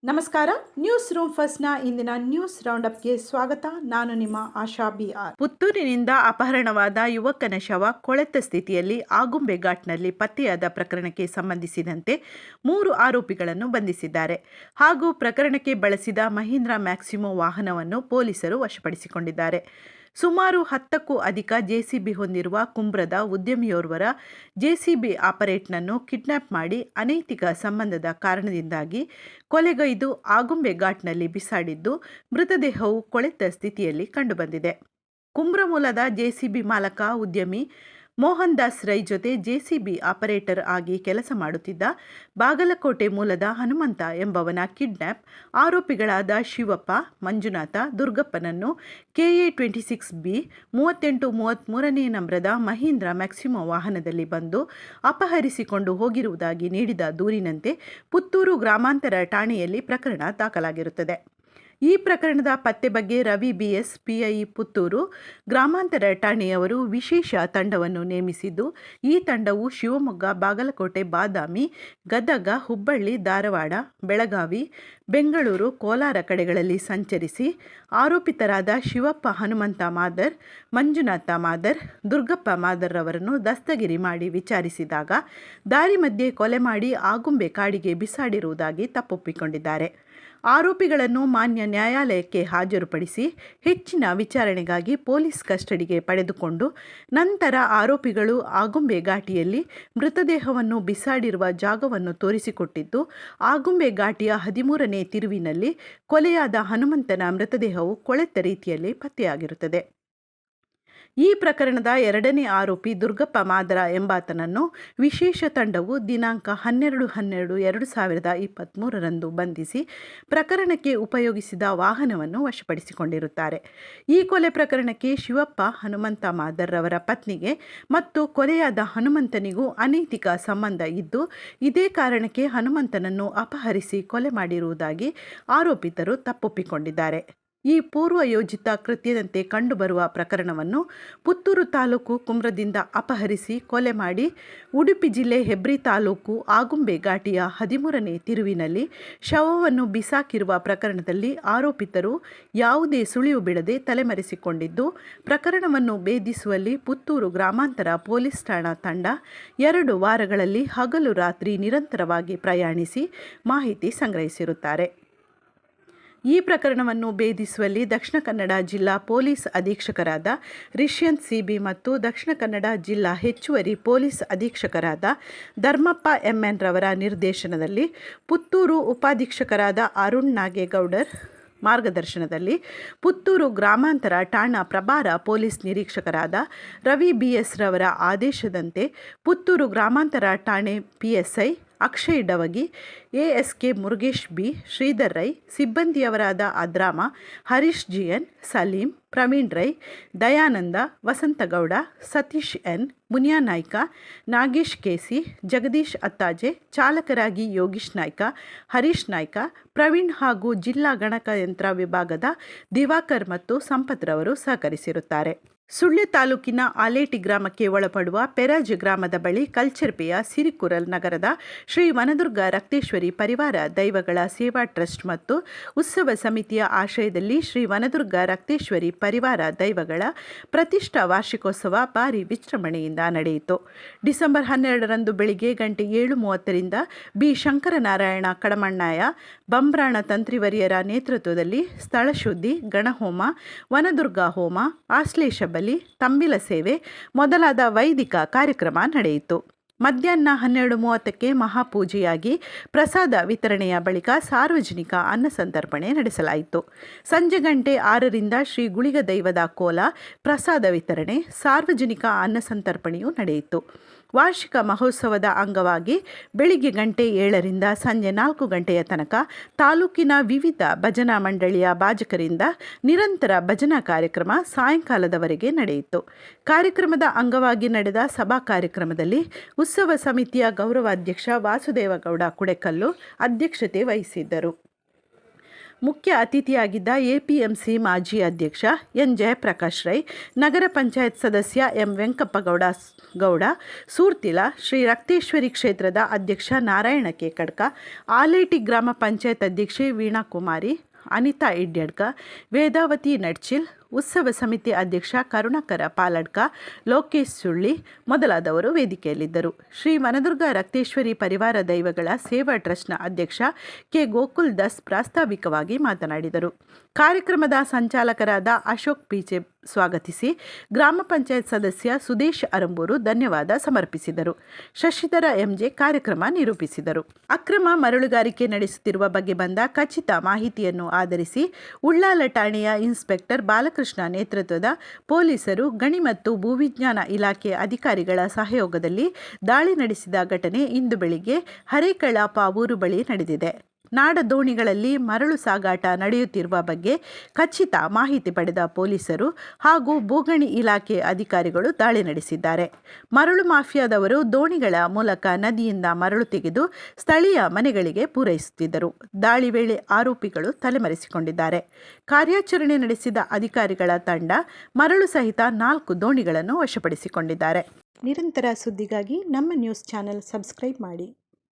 ನಮಸ್ಕಾರ. News room ಫಸ್ಟ್ನ ಇಂದಿನ news ರೌಂಡಪ್ಗೆ ಸ್ವಾಗತ. ನಾನು ನಿಮ್ಮ ಆಶಾ BR. ಪುತ್ತೂರಿನಿಂದ ಅಪಹರಣವಾದ ಯುವಕನ ಶವ ಕೊಳೆತ ಸ್ಥಿತಿಯಲ್ಲಿ ಆಗುಂಬೆ ಘಾಟ್ನಲ್ಲಿ ಪತ್ತೆಯಾದ ಪ್ರಕರಣಕ್ಕೆ ಸಂಬಂಧಿಸಿದಂತೆ 3 ಆರೋಪಿಗಳನ್ನು ಬಂಧಿಸಿದ್ದಾರೆ. ಹಾಗೂ ಪ್ರಕರಣಕ್ಕೆ ಬಳಸಿದ ಮಹೀಂದ್ರಾ ಮ್ಯಾಕ್ಸಿಮೋ ವಾಹನವನ್ನು ಪೊಲೀಸರು ವಶಪಡಿಸಿಕೊಂಡಿದ್ದಾರೆ. ಸುಮಾರು 10ಕ್ಕೂ ಅಧಿಕ ಜೆಸಿಬಿ ಹೊಂದಿರುವ ಕುಂಬ್ರದ ಉದ್ಯಮಿಯೋರ್ವರ ಜೆಸಿಬಿ ಆಪರೇಟರ್ನನ್ನು ಕಿಡ್ನಾಪ್ ಮಾಡಿ ಅನೈತಿಕ ಸಂಬಂಧದ ಕಾರಣದಿಂದಾಗಿ ಕೊಲೆಗೈದು ಆಗುಂಬೆ ಘಾಟ್ನಲ್ಲಿ ಬಿಸಾಡಿದ್ದು, ಮೃತದೇಹವು ಕೊಳೆತ ಸ್ಥಿತಿಯಲ್ಲಿ ಕಂಡುಬಂದಿದೆ. ಕುಂಬ್ರ ಮೂಲದ ಜೆಸಿಬಿ ಮಾಲಕ ಉದ್ಯಮಿ ಮೋಹನ್ ದಾಸ್ ರೈ ಜೊತೆ ಜೆಸಿಬಿ ಆಪರೇಟರ್ ಆಗಿ ಕೆಲಸ ಮಾಡುತ್ತಿದ್ದ ಬಾಗಲಕೋಟೆ ಮೂಲದ ಹನುಮಂತ ಎಂಬವನ ಕಿಡ್ನಾಪ್ ಆರೋಪಿಗಳಾದ ಶಿವಪ್ಪ, ಮಂಜುನಾಥ, ದುರ್ಗಪ್ಪನನ್ನು KA 26B 3833ನೇ ನಂಬರದ ಮಹೀಂದ್ರಾ ಮ್ಯಾಕ್ಸಿಮೋ ವಾಹನದಲ್ಲಿ ಬಂದು ಅಪಹರಿಸಿಕೊಂಡು ಹೋಗಿರುವುದಾಗಿ ನೀಡಿದ ದೂರಿನಂತೆ ಪುತ್ತೂರು ಗ್ರಾಮಾಂತರ ಠಾಣೆಯಲ್ಲಿ ಪ್ರಕರಣ ದಾಖಲಾಗಿರುತ್ತದೆ. ಈ ಪ್ರಕರಣದ ಪತ್ತೆ ಬಗ್ಗೆ ರವಿ BS PI ಪುತ್ತೂರು ಗ್ರಾಮಾಂತರ ಠಾಣೆಯವರು ವಿಶೇಷ ತಂಡವನ್ನು ನೇಮಿಸಿದ್ದು, ಈ ತಂಡವು ಶಿವಮೊಗ್ಗ, ಬಾಗಲಕೋಟೆ, ಬಾದಾಮಿ, ಗದಗ, ಹುಬ್ಬಳ್ಳಿ, ಧಾರವಾಡ, ಬೆಳಗಾವಿ, ಬೆಂಗಳೂರು, ಕೋಲಾರ ಕಡೆಗಳಲ್ಲಿ ಸಂಚರಿಸಿ ಆರೋಪಿತರಾದ ಶಿವಪ್ಪ ಹನುಮಂತ ಮಾದರ್, ಮಂಜುನಾಥ ಮಾದರ್, ದುರ್ಗಪ್ಪ ಮಾದರ್ ಅವರನ್ನು ದಸ್ತಗಿರಿ ಮಾಡಿ ವಿಚಾರಿಸಿದಾಗ ದಾರಿ ಮಧ್ಯೆ ಕೊಲೆ ಮಾಡಿ ಆಗುಂಬೆ ಕಾಡಿಗೆ ಬಿಸಾಡಿರುವುದಾಗಿ ತಪ್ಪೊಪ್ಪಿಕೊಂಡಿದ್ದಾರೆ. ಆರೋಪಿಗಳನ್ನು ಮಾನ್ಯ ನ್ಯಾಯಾಲಯಕ್ಕೆ ಹಾಜರುಪಡಿಸಿ ಹೆಚ್ಚಿನ ವಿಚಾರಣೆಗಾಗಿ ಪೊಲೀಸ್ ಕಸ್ಟಡಿಗೆ ಪಡೆದುಕೊಂಡು ನಂತರ ಆರೋಪಿಗಳು ಆಗುಂಬೆ ಘಾಟಿಯಲ್ಲಿ ಮೃತದೇಹವನ್ನು ಬಿಸಾಡಿರುವ ಜಾಗವನ್ನು ತೋರಿಸಿಕೊಟ್ಟಿದ್ದು, ಆಗುಂಬೆ ಘಾಟಿಯ 13ನೇ ತಿರುವಿನಲ್ಲಿ ಕೊಲೆಯಾದ ಹನುಮಂತನ ಮೃತದೇಹವು ಕೊಳೆತ ರೀತಿಯಲ್ಲಿ ಪತ್ತೆಯಾಗಿರುತ್ತದೆ. ಈ ಪ್ರಕರಣದ 2ನೇ ಆರೋಪಿ ದುರ್ಗಪ್ಪ ಮಾದರ ಎಂಬಾತನನ್ನು ವಿಶೇಷ ತಂಡವು ದಿನಾಂಕ 12/12/2023ರಂದು ಬಂಧಿಸಿ ಪ್ರಕರಣಕ್ಕೆ ಉಪಯೋಗಿಸಿದ ವಾಹನವನ್ನು ವಶಪಡಿಸಿಕೊಂಡಿರುತ್ತಾರೆ. ಈ ಕೊಲೆ ಪ್ರಕರಣಕ್ಕೆ ಶಿವಪ್ಪ ಹನುಮಂತ ಮಾದರ್ ಅವರ ಪತ್ನಿಗೆ ಮತ್ತು ಕೊಲೆಯಾದ ಹನುಮಂತನಿಗೂ ಅನೈತಿಕ ಸಂಬಂಧ ಇದ್ದು, ಇದೇ ಕಾರಣಕ್ಕೆ ಹನುಮಂತನನ್ನು ಅಪಹರಿಸಿ ಕೊಲೆ ಮಾಡಿರುವುದಾಗಿ ಆರೋಪಿತರು ತಪ್ಪೊಪ್ಪಿಕೊಂಡಿದ್ದಾರೆ. ಈ ಪೂರ್ವಯೋಜಿತ ಕೃತ್ಯದಂತೆ ಕಂಡುಬರುವ ಪ್ರಕರಣವನ್ನು ಪುತ್ತೂರು ತಾಲೂಕು ಕುಂಬ್ರದಿಂದ ಅಪಹರಿಸಿ ಕೊಲೆ ಮಾಡಿ ಉಡುಪಿ ಜಿಲ್ಲೆ ಹೆಬ್ರಿ ತಾಲೂಕು ಆಗುಂಬೆ ಘಾಟಿಯ 13ನೇ ತಿರುವಿನಲ್ಲಿ ಶವವನ್ನು ಬಿಸಾಕಿರುವ ಪ್ರಕರಣದಲ್ಲಿ ಆರೋಪಿತರು ಯಾವುದೇ ಸುಳಿವು ಬಿಡದೆ ತಲೆಮರೆಸಿಕೊಂಡಿದ್ದು, ಪ್ರಕರಣವನ್ನು ಭೇದಿಸುವಲ್ಲಿ ಪುತ್ತೂರು ಗ್ರಾಮಾಂತರ ಪೊಲೀಸ್ ಠಾಣಾ ತಂಡ 2 ವಾರಗಳಲ್ಲಿ ಹಗಲು ರಾತ್ರಿ ನಿರಂತರವಾಗಿ ಪ್ರಯಾಣಿಸಿ ಮಾಹಿತಿ ಸಂಗ್ರಹಿಸಿರುತ್ತಾರೆ. ಈ ಪ್ರಕರಣವನ್ನು ಭೇದಿಸುವಲ್ಲಿ ದಕ್ಷಿಣ ಕನ್ನಡ ಜಿಲ್ಲಾ ಪೊಲೀಸ್ ಅಧೀಕ್ಷಕರಾದ ರಿಷ್ಯಂತ್ CB ಮತ್ತು ದಕ್ಷಿಣ ಕನ್ನಡ ಜಿಲ್ಲಾ ಹೆಚ್ಚುವರಿ ಪೊಲೀಸ್ ಅಧೀಕ್ಷಕರಾದ ಧರ್ಮಪ್ಪ MN ರವರ ನಿರ್ದೇಶನದಲ್ಲಿ ಪುತ್ತೂರು ಉಪಾಧೀಕ್ಷಕರಾದ ಅರುಣ್ ನಾಗೇಗೌಡರ್ ಮಾರ್ಗದರ್ಶನದಲ್ಲಿ ಪುತ್ತೂರು ಗ್ರಾಮಾಂತರ ಠಾಣಾ ಪ್ರಭಾರ ಪೊಲೀಸ್ ನಿರೀಕ್ಷಕರಾದ ರವಿ BS ರವರ ಆದೇಶದಂತೆ ಪುತ್ತೂರು ಗ್ರಾಮಾಂತರ ಠಾಣೆ PSI Akshay Davagi, ASK Murugesh B, Sridhar Rai, ಸಿಬ್ಬಂದಿಯವರಾದ ಅದ್ರಾಮ, Harish GN, Salim, Praveen Rai, Dayananda, Vasanthagowda, Satish N, Muniya Naik, Nagesh KC, Jagadish Attaje, ಚಾಲಕರಾಗಿ Yogish Naik, Harish Naik, Praveen ಹಾಗೂ ಜಿಲ್ಲಾ ಗಣಕಯಂತ್ರ ವಿಭಾಗದ ದಿವಾಕರ್ ಮತ್ತು ಸಂಪತ್ ರವರು ಸಹಕರಿಸಿರುತ್ತಾರೆ. ಸುಳ್ಯ ತಾಲೂಕಿನ ಆಲೇಟಿ ಗ್ರಾಮಕ್ಕೆ ಒಳಪಡುವ ಪೆರಾಜ್ ಗ್ರಾಮದ ಬಳಿ ಕಲ್ಚರ್ಪೆಯ ಸಿರಿಕುರಲ್ ನಗರದ ಶ್ರೀ ವನದುರ್ಗ ರಕ್ತೇಶ್ವರಿ ಪರಿವಾರ ದೈವಗಳ ಸೇವಾ ಟ್ರಸ್ಟ್ ಮತ್ತು ಉತ್ಸವ ಸಮಿತಿಯ ಆಶ್ರಯದಲ್ಲಿ ಶ್ರೀ ವನದುರ್ಗ ರಕ್ತೇಶ್ವರಿ ಪರಿವಾರ ದೈವಗಳ ಪ್ರತಿಷ್ಠಾ ವಾರ್ಷಿಕೋತ್ಸವ ಭಾರಿ ವಿಜೃಂಭಣೆಯಿಂದ ನಡೆಯಿತು. ಡಿಸೆಂಬರ್ 12ರಂದು ಬೆಳಿಗ್ಗೆ ಗಂಟೆ 7:30ರಿಂದ B. ಶಂಕರನಾರಾಯಣ ಕಡಮಣ್ಣಾಯ ಬಂಬ್ರಾಣ ತಂತ್ರಿವರಿಯರ ನೇತೃತ್ವದಲ್ಲಿ ಸ್ಥಳಶುದ್ಧಿ, ಗಣಹೋಮ, ವನದುರ್ಗ ಹೋಮ, ಆಶ್ಲೇಷ ಬಲಿ, ತಂಬಿಲ ಸೇವೆ ಮೊದಲಾದ ವೈದಿಕ ಕಾರ್ಯಕ್ರಮ ನಡೆಯಿತು. ಮಧ್ಯಾಹ್ನ 12:30ಕ್ಕೆ ಮಹಾಪೂಜೆಯಾಗಿ ಪ್ರಸಾದ ವಿತರಣೆಯ ಬಳಿಕ ಸಾರ್ವಜನಿಕ ಅನ್ನಸಂತರ್ಪಣೆ ನಡೆಸಲಾಯಿತು. ಸಂಜೆ ಗಂಟೆ 6ರಿಂದ ಶ್ರೀ ಗುಳಿಗ ದೈವದ ಕೋಲ, ಪ್ರಸಾದ ವಿತರಣೆ, ಸಾರ್ವಜನಿಕ ಅನ್ನಸಂತರ್ಪಣೆಯೂ ನಡೆಯಿತು. ವಾರ್ಷಿಕ ಮಹೋತ್ಸವದ ಅಂಗವಾಗಿ ಬೆಳಿಗ್ಗೆ ಗಂಟೆ 7ರಿಂದ ಸಂಜೆ 4 ಗಂಟೆಯ ತನಕ ತಾಲೂಕಿನ ವಿವಿಧ ಭಜನಾ ಮಂಡಳಿಯ ಬಾಜಕರಿಂದ ನಿರಂತರ ಭಜನಾ ಕಾರ್ಯಕ್ರಮ ಸಾಯಂಕಾಲದವರೆಗೆ ನಡೆಯಿತು. ಕಾರ್ಯಕ್ರಮದ ಅಂಗವಾಗಿ ನಡೆದ ಸಭಾ ಕಾರ್ಯಕ್ರಮದಲ್ಲಿ ಉತ್ಸವ ಸಮಿತಿಯ ಗೌರವಾಧ್ಯಕ್ಷ ವಾಸುದೇವಗೌಡ ಕುಡೆಕಲ್ಲು ಅಧ್ಯಕ್ಷತೆ ವಹಿಸಿದ್ದರು. ಮುಖ್ಯ ಅತಿಥಿಯಾಗಿದ್ದ ಎಪಿಎಂಸಿ ಮಾಜಿ ಅಧ್ಯಕ್ಷ ಎನ್ ಜಯಪ್ರಕಾಶ್ ರೈ, ನಗರ ಪಂಚಾಯತ್ ಸದಸ್ಯ ಎಂ ವೆಂಕಪ್ಪಗೌಡ ಸೂರ್ತಿಲ, ಶ್ರೀ ರಕ್ತೇಶ್ವರಿ ಕ್ಷೇತ್ರದ ಅಧ್ಯಕ್ಷ ನಾರಾಯಣ ಕೆ ಕಡ್ಕ, ಆಲೇಟಿ ಗ್ರಾಮ ಪಂಚಾಯತ್ ಅಧ್ಯಕ್ಷೆ ವೀಣಾ ಕುಮಾರಿ, ಅನಿತಾ ಇಡ್ಯಡ್ಕ, ವೇದಾವತಿ ನಡ್ಚಿಲ್, ಉತ್ಸವ ಸಮಿತಿ ಅಧ್ಯಕ್ಷ ಕರುಣಾಕರ ಪಾಲಡ್ಕ, ಲೋಕೇಶ್ ಸುಳ್ಳಿ ಮೊದಲಾದವರು ವೇದಿಕೆಯಲ್ಲಿದ್ದರು. ಶ್ರೀ ವನದುರ್ಗ ರಕ್ತೇಶ್ವರಿ ಪರಿವಾರ ದೈವಗಳ ಸೇವಾ ಟ್ರಸ್ಟ್ನ ಅಧ್ಯಕ್ಷ ಕೆ ಗೋಕುಲ್ ದಾಸ್ ಪ್ರಾಸ್ತಾವಿಕವಾಗಿ ಮಾತನಾಡಿದರು. ಕಾರ್ಯಕ್ರಮದ ಸಂಚಾಲಕರಾದ ಅಶೋಕ್ ಪಿಚೆ ಸ್ವಾಗತಿಸಿ, ಗ್ರಾಮ ಪಂಚಾಯತ್ ಸದಸ್ಯ ಸುದೇಶ್ ಅರಂಬೂರು ಧನ್ಯವಾದ ಸಮರ್ಪಿಸಿದರು. ಶಶಿಧರ ಎಂಜೆ ಕಾರ್ಯಕ್ರಮ ನಿರೂಪಿಸಿದರು. ಅಕ್ರಮ ಮರಳುಗಾರಿಕೆ ನಡೆಸುತ್ತಿರುವ ಬಗ್ಗೆ ಬಂದ ಖಚಿತ ಮಾಹಿತಿಯನ್ನು ಆಧರಿಸಿ ಉಳ್ಳಾಲ ಠಾಣೆಯ ಇನ್ಸ್ಪೆಕ್ಟರ್ ಬಾಲಕೃಷ್ಣ ನೇತೃತ್ವದ ಪೊಲೀಸರು ಗಣಿ ಮತ್ತು ಭೂವಿಜ್ಞಾನ ಇಲಾಖೆ ಅಧಿಕಾರಿಗಳ ಸಹಯೋಗದಲ್ಲಿ ದಾಳಿ ನಡೆಸಿದ ಘಟನೆ ಇಂದು ಬೆಳಿಗ್ಗೆ ಹರೇಕಳ ಪಾವೂರು ಬಳಿ ನಡೆದಿದೆ. ನಾಡ ದೋಣಿಗಳಲ್ಲಿ ಮರಳು ಸಾಗಾಟ ನಡೆಯುತ್ತಿರುವ ಬಗ್ಗೆ ಖಚಿತ ಮಾಹಿತಿ ಪಡೆದ ಪೊಲೀಸರು ಹಾಗೂ ಭೂಗಣಿ ಇಲಾಖೆ ಅಧಿಕಾರಿಗಳು ದಾಳಿ ನಡೆಸಿದ್ದಾರೆ. ಮರಳು ಮಾಫಿಯಾದವರು ದೋಣಿಗಳ ಮೂಲಕ ನದಿಯಿಂದ ಮರಳು ತೆಗೆದು ಸ್ಥಳೀಯ ಮನೆಗಳಿಗೆ ಪೂರೈಸುತ್ತಿದ್ದರು. ದಾಳಿ ವೇಳೆ ಆರೋಪಿಗಳು ತಲೆಮರೆಸಿಕೊಂಡಿದ್ದಾರೆ. ಕಾರ್ಯಾಚರಣೆ ನಡೆಸಿದ ಅಧಿಕಾರಿಗಳ ತಂಡ ಮರಳು ಸಹಿತ 4 ದೋಣಿಗಳನ್ನು ವಶಪಡಿಸಿಕೊಂಡಿದ್ದಾರೆ. ನಿರಂತರ ಸುದ್ದಿಗಾಗಿ ನಮ್ಮ ನ್ಯೂಸ್ ಚಾನೆಲ್ ಸಬ್ಸ್ಕ್ರೈಬ್ ಮಾಡಿ.